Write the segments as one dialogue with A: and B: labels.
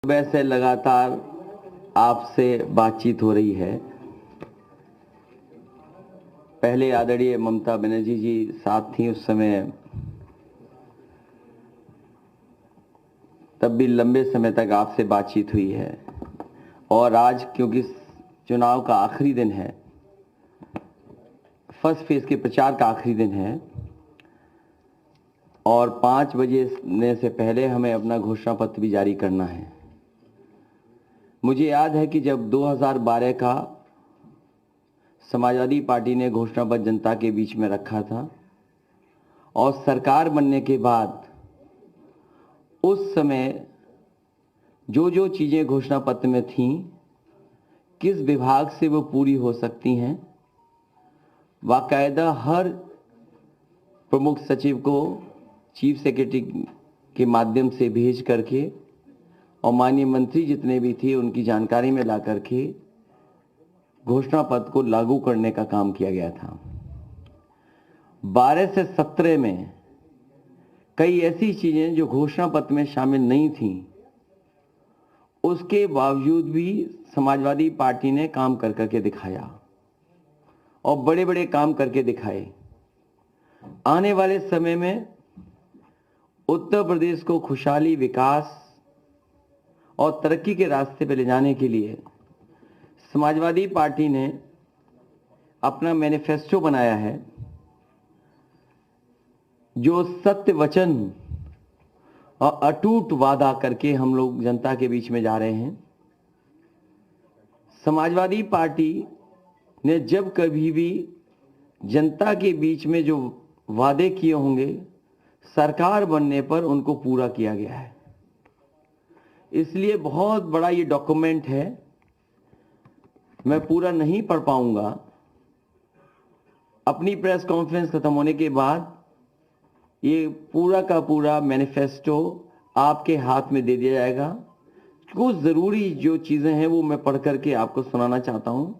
A: सुबह से लगातार आपसे बातचीत हो रही है। पहले आदरणीय ममता बनर्जी जी साथ थी उस समय, तब भी लंबे समय तक आपसे बातचीत हुई है। और आज क्योंकि चुनाव का आखिरी दिन है, फर्स्ट फेज के प्रचार का आखिरी दिन है और 5 बजे से पहले हमें अपना घोषणा पत्र भी जारी करना है। मुझे याद है कि जब 2012 का समाजवादी पार्टी ने घोषणा पत्र जनता के बीच में रखा था और सरकार बनने के बाद उस समय जो जो चीज़ें घोषणा पत्र में थीं, किस विभाग से वो पूरी हो सकती हैं, बाकायदा हर प्रमुख सचिव को चीफ सेक्रेटरी के माध्यम से भेज करके और माननीय मंत्री जितने भी थे उनकी जानकारी में ला करके घोषणा पत्र को लागू करने का काम किया गया था। 12 से 17 में कई ऐसी चीजें जो घोषणा पत्र में शामिल नहीं थीं, उसके बावजूद भी समाजवादी पार्टी ने काम कर करके दिखाया और बड़े बड़े काम करके दिखाए। आने वाले समय में उत्तर प्रदेश को खुशहाली, विकास और तरक्की के रास्ते पर ले जाने के लिए समाजवादी पार्टी ने अपना मैनिफेस्टो बनाया है, जो सत्य वचन और अटूट वादा करके हम लोग जनता के बीच में जा रहे हैं। समाजवादी पार्टी ने जब कभी भी जनता के बीच में जो वादे किए होंगे, सरकार बनने पर उनको पूरा किया गया है। इसलिए बहुत बड़ा ये डॉक्यूमेंट है, मैं पूरा नहीं पढ़ पाऊंगा। अपनी प्रेस कॉन्फ्रेंस खत्म होने के बाद ये पूरा का पूरा मैनिफेस्टो आपके हाथ में दे दिया जाएगा। कुछ ज़रूरी जो चीज़ें हैं वो मैं पढ़ करके आपको सुनाना चाहता हूं,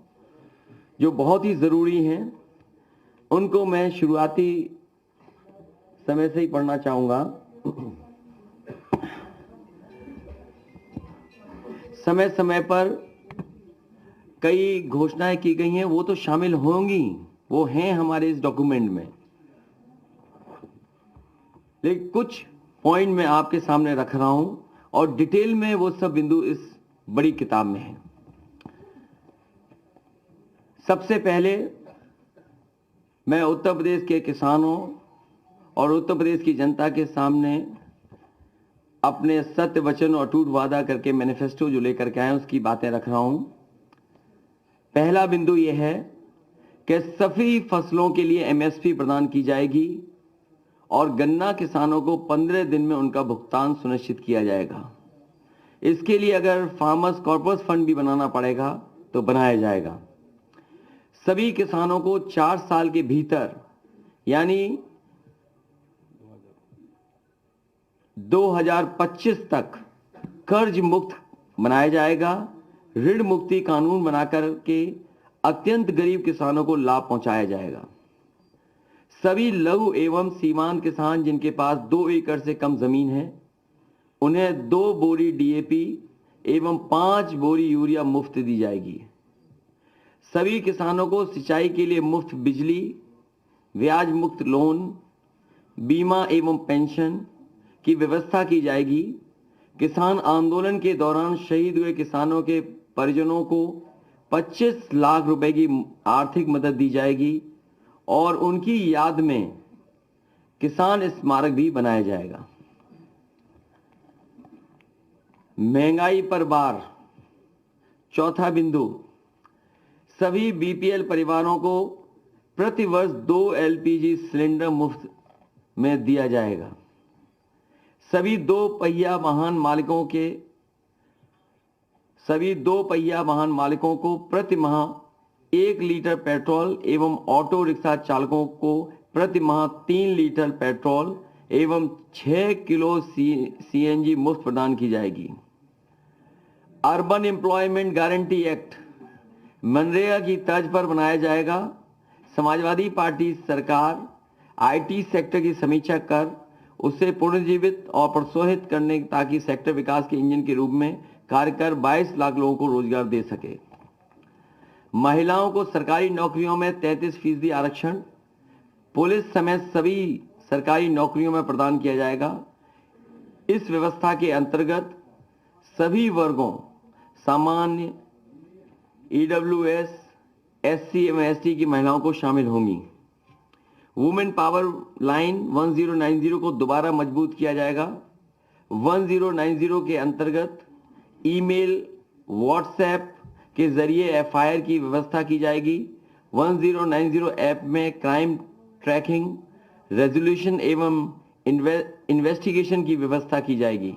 A: जो बहुत ही ज़रूरी हैं। उनको मैं शुरुआती समय से ही पढ़ना चाहूँगा। समय समय पर कई घोषणाएं की गई हैं, वो तो शामिल होंगी, वो हैं हमारे इस डॉक्यूमेंट में, लेकिन कुछ पॉइंट मैं आपके सामने रख रहा हूं और डिटेल में वो सब बिंदु इस बड़ी किताब में है। सबसे पहले मैं उत्तर प्रदेश के किसानों और उत्तर प्रदेश की जनता के सामने अपने सत्य वचन और अटूट वादा करके मैनिफेस्टो जो लेकर के आए उसकी बातें रख रहा हूं। पहला बिंदु यह है कि सभी फसलों के लिए एमएसपी प्रदान की जाएगी और गन्ना किसानों को 15 दिन में उनका भुगतान सुनिश्चित किया जाएगा। इसके लिए अगर फार्मर्स कॉर्पस फंड भी बनाना पड़ेगा तो बनाया जाएगा। सभी किसानों को 4 साल के भीतर यानी 2025 तक कर्ज मुक्त बनाया जाएगा। ऋण मुक्ति कानून बनाकर के अत्यंत गरीब किसानों को लाभ पहुंचाया जाएगा। सभी लघु एवं सीमांत किसान जिनके पास 2 एकड़ से कम जमीन है, उन्हें 2 बोरी डीएपी एवं 5 बोरी यूरिया मुफ्त दी जाएगी। सभी किसानों को सिंचाई के लिए मुफ्त बिजली, ब्याज मुक्त लोन, बीमा एवं पेंशन की व्यवस्था की जाएगी। किसान आंदोलन के दौरान शहीद हुए किसानों के परिजनों को 25 लाख रुपए की आर्थिक मदद दी जाएगी और उनकी याद में किसान स्मारक भी बनाया जाएगा। महंगाई पर बार, चौथा बिंदु, सभी बीपीएल परिवारों को प्रति वर्ष 2 एलपीजी सिलेंडर मुफ्त में दिया जाएगा। सभी दो पहिया वाहन मालिकों को प्रति माह 1 लीटर पेट्रोल एवं ऑटो रिक्शा चालकों को प्रति माह 3 लीटर पेट्रोल एवं 6 किलो सीएनजी मुफ्त प्रदान की जाएगी। Urban employment guarantee act MNREGA की तर्ज पर बनाया जाएगा। समाजवादी पार्टी सरकार आईटी सेक्टर की समीक्षा कर उसे पुनर्जीवित और प्रोत्साहित करने ताकि सेक्टर विकास के इंजन के रूप में कार्य कर 22 लाख लोगों को रोजगार दे सके। महिलाओं को सरकारी नौकरियों में 33% आरक्षण पुलिस समेत सभी सरकारी नौकरियों में प्रदान किया जाएगा। इस व्यवस्था के अंतर्गत सभी वर्गों सामान्य, EWS, SC एवं ST की महिलाओं को शामिल होंगी। वुमेन पावर लाइन 1090 को दोबारा मजबूत किया जाएगा। 1090 के अंतर्गत ईमेल, व्हाट्सएप के जरिए FIR की व्यवस्था की जाएगी। 1090 ऐप में क्राइम ट्रैकिंग, रेजोल्यूशन एवं इन्वेस्टिगेशन की व्यवस्था की जाएगी।